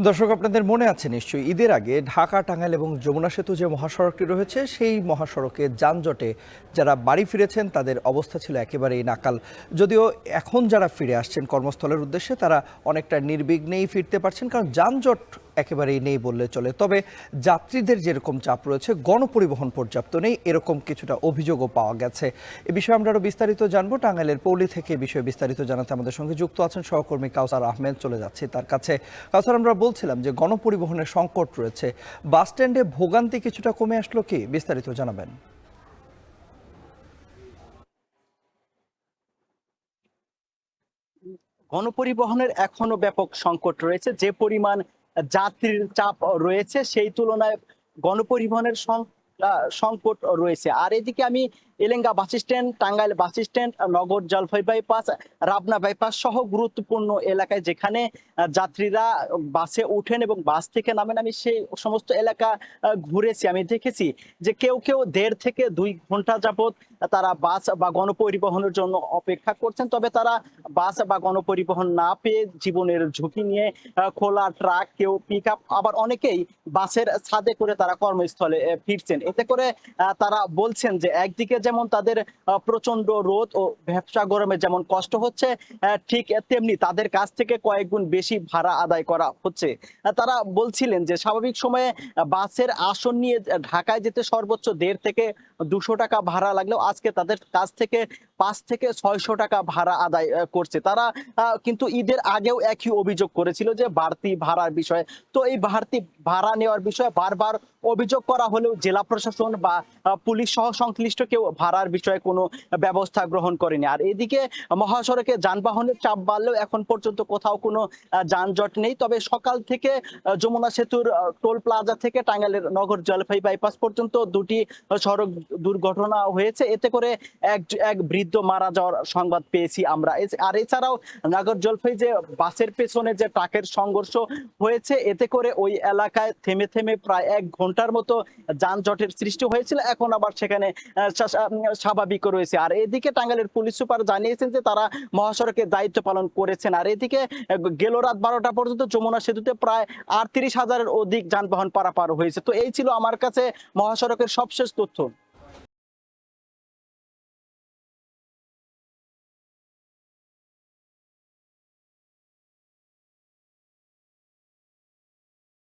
দর্শক, আপনাদের মনে আছে নিশ্চয়ই ঈদের আগে ঢাকা টাঙ্গাইল এবং যমুনা সেতু যে মহাসড়কটি রয়েছে সেই মহাসড়কে যানজটে যারা বাড়ি ফিরেছেন তাদের অবস্থা ছিল একেবারেই নাকাল। যদিও এখন যারা ফিরে আসছেন কর্মস্থলের উদ্দেশ্যে তারা অনেকটা নির্বিঘ্নেই ফিরতে পারছেন, কারণ যানজট একেবারেই নেই বললে চলে। তবে যাত্রীদের যেরকম চাপ রয়েছে, গণপরিবহন পর্যাপ্ত নেই, এরকম কিছুটা অভিযোগও পাওয়া গেছে। এ বিষয়ে আমরা আরও বিস্তারিত জানবো। টাঙ্গাইলের পৌলি থেকে এ বিষয়ে বিস্তারিত জানাতে আমাদের সঙ্গে যুক্ত আছেন সহকর্মী কাউসার আহমেদ। চলে যাচ্ছি তার কাছে। কাউসার, আমরা বলছিলাম যে গণপরিবহনের সংকট রয়েছে, বাস স্ট্যান্ডে ভোগান্তি কিছুটা কমে আসলো কি? বিস্তারিত জানাবেন। গণপরিবহনের এখনো ব্যাপক সংকট রয়েছে। যে পরিমাণ যাত্রীর চাপ রয়েছে সেই তুলনায় গণপরিবহনের সংকট রয়েছে। আর এদিকে আমি Elenga bus stand, Tangail bus stand, Nagar Jalpai bypass, Rabna bypass সহ গুরুত্বপূর্ণ এলাকায় যেখানে যাত্রীরা বাসে উঠেন এবং বাস থেকে নামেন, আমি সেই সমস্ত এলাকা ঘুরেছি। আমি দেখেছি যে কেউ কেউ 1.5 থেকে 2 ঘন্টা যাবত তারা বাস বা গণপরিবহনের জন্য অপেক্ষা করছেন। তবে তারা বাস বা গণপরিবহন না পেয়ে জীবনের ঝুঁকি নিয়ে খোলা ট্রাক, কেউ পিক আপ, আবার অনেকেই বাসের ছাদে করে তারা কর্মস্থলে ফিরছেন। এতে করে তারা বলছেন যে একদিকে যেমন তাদের প্রচন্ড রোদ ও ভ্যাপসা গরমে যেমন কষ্ট হচ্ছে, ঠিক তেমনি তাদের কাছ থেকে কয়েক গুণ বেশি ভাড়া আদায় করা হচ্ছে। তারা বলছিলেন যে স্বাভাবিক সময়ে বাসের আসন নিয়ে ঢাকায় যেতে সর্বোচ্চ 1.5 থেকে 200 টাকা ভাড়া লাগলেও আজকে তাদের কাছ থেকে 5 থেকে 600 টাকা ভাড়া আদায় করছে তারা। কিন্তু ঈদের আগেও একই অভিযোগ করেছিল যে বাড়তি ভাড়ার বিষয়ে। তো এই বাড়তি ভাড়া নেওয়ার বিষয়ে বারবার অভিযোগ করা হলেও জেলা প্রশাসন বা পুলিশ সহ সংশ্লিষ্ট কেউ ভাড়ার বিষয়ে কোনো ব্যবস্থা গ্রহণ করেনি। আর এদিকে মহাসড়কে যানবাহনের চাপ বাড়লেও এখন পর্যন্ত কোথাও কোনো যানজট নেই। তবে সকাল থেকে যমুনা সেতুর টোল প্লাজা থেকে টাঙ্গাইলের নগর জলপাই বাইপাস পর্যন্ত 2টি সড়ক দুর্ঘটনা হয়েছে। এতে করে এক বৃদ্ধ মারা যাওয়ার সংবাদ পেয়েছি আমরা। আর এছাড়াও নগর জলপাই যে বাসের পেছনে যে ট্রাকের সংঘর্ষ হয়েছে, এতে করে ওই এলাকায় থেমে থেমে প্রায় 1 ঘন্টার মতো যানজটের সৃষ্টি হয়েছিল। এখন আবার সেখানে স্বাভাবিক রয়েছে। আর এদিকে টাঙ্গাইলের পুলিশ সুপার জানিয়েছেন যে তারা মহাসড়কে দায়িত্ব পালন করেছেন। আর এদিকে গেল রাত 12টা পর্যন্ত যমুনা সেতুতে প্রায় 38,000-এর অধিক যানবাহন পারাপার হয়েছে। তো এই ছিল আমার কাছে মহাসড়কের সবশেষ তথ্য।